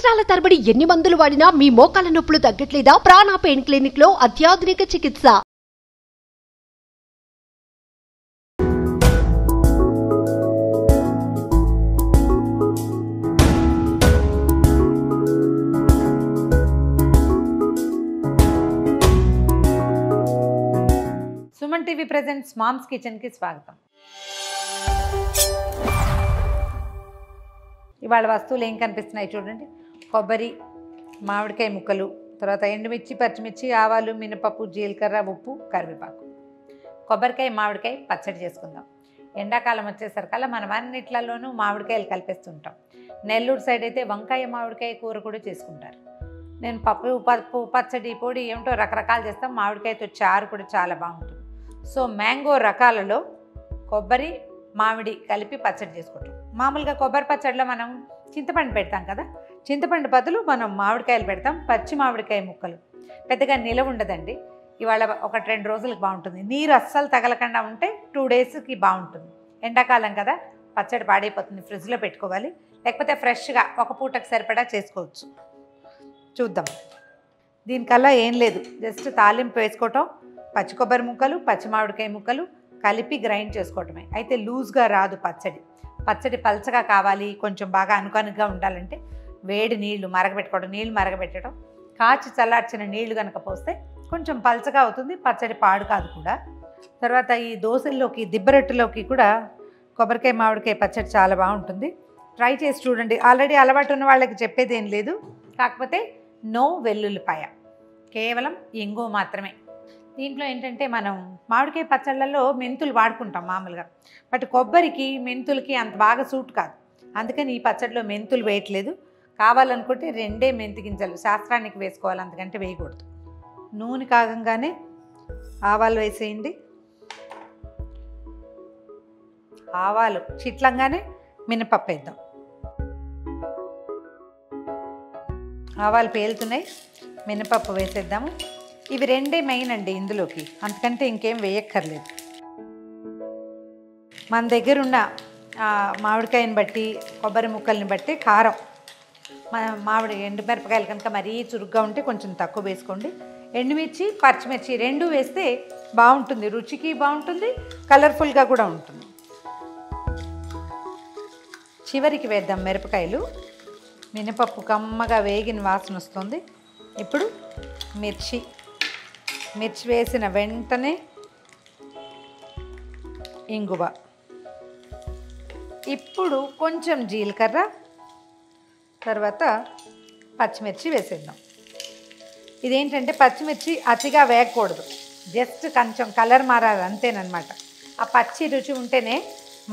సంవత్సరాల తరబడి ఎన్ని మందులు వాడినా మీ మోకాల నొప్పులు తగ్గట్లేదా? ప్రాణ పెయిన్ క్లినిక్ లో అత్యాధునిక చికిత్స. Suman TV presents mom's kitchen కి స్వాగతం. ఇవాళ వస్తువులు ఏం కనిపిస్తున్నాయి చూడండి. కొబ్బరి, మామిడికాయ ముక్కలు, తర్వాత ఎండుమిర్చి, పచ్చిమిర్చి, ఆవాలు, మినపప్పు, జీలకర్ర, ఉప్పు, కరివేపాకు. కొబ్బరికాయ మామిడికాయ పచ్చడి చేసుకుందాం. ఎండాకాలం వచ్చేసరికల్లా మనం అన్నిట్లలోనూ మామిడికాయలు కలిపేస్తుంటాం. నెల్లూరు సైడ్ అయితే వంకాయ మామిడికాయ కూర కూడా చేసుకుంటారు. నేను పప్పు పచ్చడి పొడి ఏమిటో రకరకాలు చేస్తాం. మామిడికాయతో చారు కూడా చాలా బాగుంటుంది. సో మ్యాంగో రకాలలో కొబ్బరి, మామిడి కలిపి పచ్చడి చేసుకుంటాం. మామూలుగా కొబ్బరి పచ్చడిలో మనం చింతపండు పెడతాం కదా, చింతపండు బదులు మనం మామిడికాయలు పెడతాం. పచ్చి మామిడికాయ ముక్కలు పెద్దగా నిలవ ఉండదండి. ఇవాళ 1-2 రోజులకు బాగుంటుంది. నీరు అస్సలు తగలకుండా ఉంటే 2 డేస్కి బాగుంటుంది. ఎండాకాలం కదా, పచ్చడి పాడైపోతుంది, ఫ్రిడ్జ్లో పెట్టుకోవాలి. లేకపోతే ఫ్రెష్గా ఒక పూటకు సరిపడా చేసుకోవచ్చు. చూద్దాం. దీనికల్లా ఏం లేదు, జస్ట్ తాలింపు వేసుకోవటం, పచ్చి కొబ్బరి ముక్కలు, పచ్చి మామిడికాయ ముక్కలు కలిపి గ్రైండ్ చేసుకోవటమే. అయితే లూజ్గా రాదు పచ్చడి పల్చగా కావాలి, కొంచెం బాగా అనుకనుగా ఉండాలంటే వేడి నీళ్లు మరగబెట్టుకోవడం. నీళ్లు మరగబెట్టడం, కాచి చల్లార్చిన నీళ్లు కనుక పోస్తే కొంచెం పల్చగా అవుతుంది, పచ్చడి పాడు కాదు కూడా. తర్వాత ఈ దోశల్లోకి, దిబ్బరొట్టెలోకి కూడా కొబ్బరికాయ మామిడికాయ పచ్చడి చాలా బాగుంటుంది. ట్రై చేసి చూడండి. ఆల్రెడీ అలవాటు ఉన్న వాళ్ళకి చెప్పేది ఏం లేదు. కాకపోతే నో వెల్లుల్లిపాయ, కేవలం ఇంగు మాత్రమే. దీంట్లో ఏంటంటే మనం మామిడికాయ పచ్చళ్ళల్లో మెంతులు వాడుకుంటాం మామూలుగా, బట్ కొబ్బరికి మెంతులకి అంత బాగా సూట్ కాదు. అందుకని ఈ పచ్చడిలో మెంతులు వేయట్లేదు. కావాలనుకుంటే 2 మెంతి గింజలు శాస్త్రానికి వేసుకోవాలి, అందుకంటే వేయకూడదు. నూనె కాగంగానే ఆవాలు వేసేయండి. ఆవాలు చిట్లంగానే మినపప్పు వేద్దాం. ఆవాలు పేలుతున్నాయి, మినపప్పు వేసేద్దాము. ఇవి 2 మెయిన్ అండి ఇందులోకి, అంతకంటే ఇంకేం వేయక్కర్లేదు. మన దగ్గర ఉన్న మామిడికాయని బట్టి, కొబ్బరి ముక్కల్ని బట్టి కారం, మామిడి ఎండుమిరపకాయలు కనుక మరీ చురుగ్గా ఉంటే కొంచెం తక్కువ వేసుకోండి. ఎండుమిర్చి, పచ్చిమిర్చి 2 వేస్తే బాగుంటుంది, రుచికి బాగుంటుంది, కలర్ఫుల్గా కూడా ఉంటుంది. చివరికి వేద్దాం మిరపకాయలు. మినపప్పు కమ్మగా వేగిన వాసన వస్తుంది. ఇప్పుడు మిర్చి వేసిన వెంటనే ఇంగువ, ఇప్పుడు కొంచెం జీలకర్ర, తర్వాత పచ్చిమిర్చి వేసేద్దాం. ఇదేంటంటే పచ్చిమిర్చి అతిగా వేగకూడదు, జస్ట్ కొంచెం కలర్ మారాలి అంతేనమాట. ఆ పచ్చి రుచి ఉంటేనే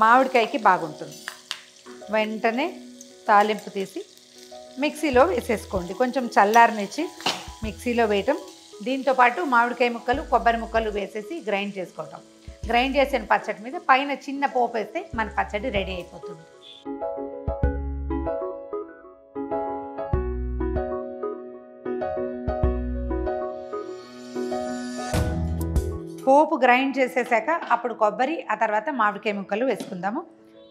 మామిడికాయకి బాగుంటుంది. వెంటనే తాలింపు తీసి మిక్సీలో వేసేసుకోండి. కొంచెం చల్లారనిచ్చి మిక్సీలో వేయటం. దీంతోపాటు మామిడికాయ ముక్కలు, కొబ్బరి ముక్కలు వేసేసి గ్రైండ్ చేసుకోవటం. గ్రైండ్ చేసిన పచ్చడి మీద పైన చిన్న పోపు వేస్తే మన పచ్చడి రెడీ అయిపోతుంది. పోపు గ్రైండ్ చేసేసాక అప్పుడు కొబ్బరి, ఆ తర్వాత మామిడికాయ ముక్కలు వేసుకుందాము.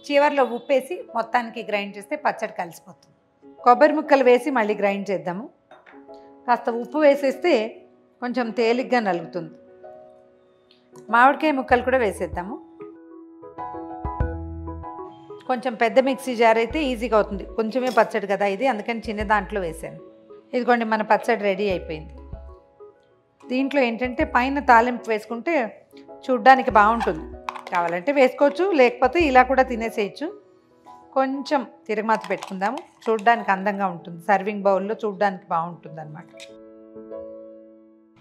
చివర్లో ఉప్పేసి మొత్తానికి గ్రైండ్ చేస్తే పచ్చడి కలిసిపోతుంది. కొబ్బరి ముక్కలు వేసి మళ్ళీ గ్రైండ్ చేద్దాము. కాస్త ఉప్పు వేసేస్తే కొంచెం తేలిగ్గా నలుగుతుంది. మామిడికాయ ముక్కలు కూడా వేసేద్దాము. కొంచెం పెద్ద మిక్సీ జార్ అయితే ఈజీగా అవుతుంది, కొంచెమే పచ్చడి కదా ఇది, అందుకని చిన్న దాంట్లో వేసాను. ఇదిగోండి, మన పచ్చడి రెడీ అయిపోయింది. దీంట్లో ఏంటంటే పైన తాలింపు వేసుకుంటే చూడ్డానికి బాగుంటుంది. కావాలంటే వేసుకోవచ్చు, లేకపోతే ఇలా కూడా తినేసేయచ్చు. కొంచెం తిరగమాత పెట్టుకుందాము, చూడ్డానికి అందంగా ఉంటుంది. సర్వింగ్ బౌల్లో చూడ్డానికి బాగుంటుంది అన్నమాట.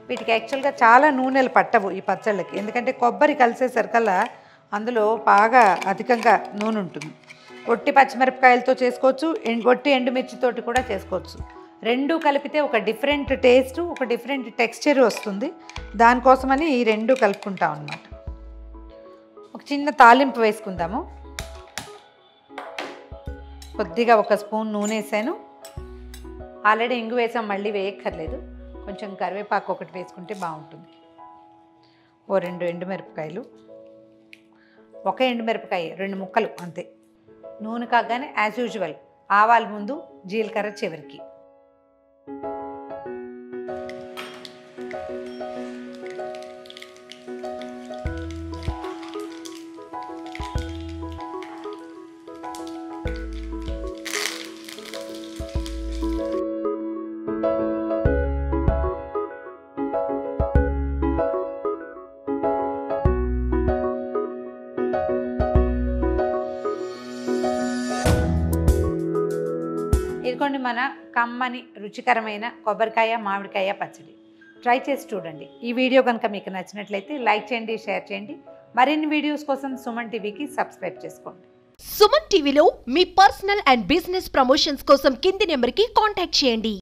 వీటికి యాక్చువల్గా చాలా నూనెలు పట్టవు ఈ పచ్చళ్ళకి, ఎందుకంటే కొబ్బరి కలిసేసరికల్లా అందులో బాగా అధికంగా నూనె ఉంటుంది. ఒట్టి పచ్చిమిరపకాయలతో చేసుకోవచ్చు, ఒట్టి ఎండుమిర్చితోటి కూడా చేసుకోవచ్చు. 2 కలిపితే ఒక డిఫరెంట్ టేస్ట్, ఒక డిఫరెంట్ టెక్స్చర్ వస్తుంది. దానికోసమని ఈ 2 కలుపుకుంటాం అన్నమాట. ఒక చిన్న తాలింపు వేసుకుందాము. కొద్దిగా 1 స్పూన్ నూనె వేసాను. ఆల్రెడీ ఇంగు వేసాం, మళ్ళీ వేయక్కర్లేదు. కొంచెం కరివేపాకు ఒకటి వేసుకుంటే బాగుంటుంది. 2 ఎండుమిరపకాయలు, 1 ఎండుమిరపకాయ 2 ముక్కలు అంతే. నూనె కాగానే యాజ్ యూజువల్ ఆవాలు ముందు, జీలకర్ర చివరికి. ఇదిగోండి మన కమ్మని రుచికరమైన కొబ్బరికాయ మామిడికాయ పచ్చడి. ట్రై చేసి చూడండి. ఈ వీడియో కనుక మీకు నచ్చినట్లయితే లైక్ చేయండి, షేర్ చేయండి. మరిన్ని వీడియోస్ కోసం సుమన్ టీవీకి సబ్స్క్రైబ్ చేసుకోండి. సుమన్ టీవీలో మీ పర్సనల్ అండ్ బిజినెస్ ప్రమోషన్స్ కోసం కింది నెంబర్కి కాంటాక్ట్ చేయండి.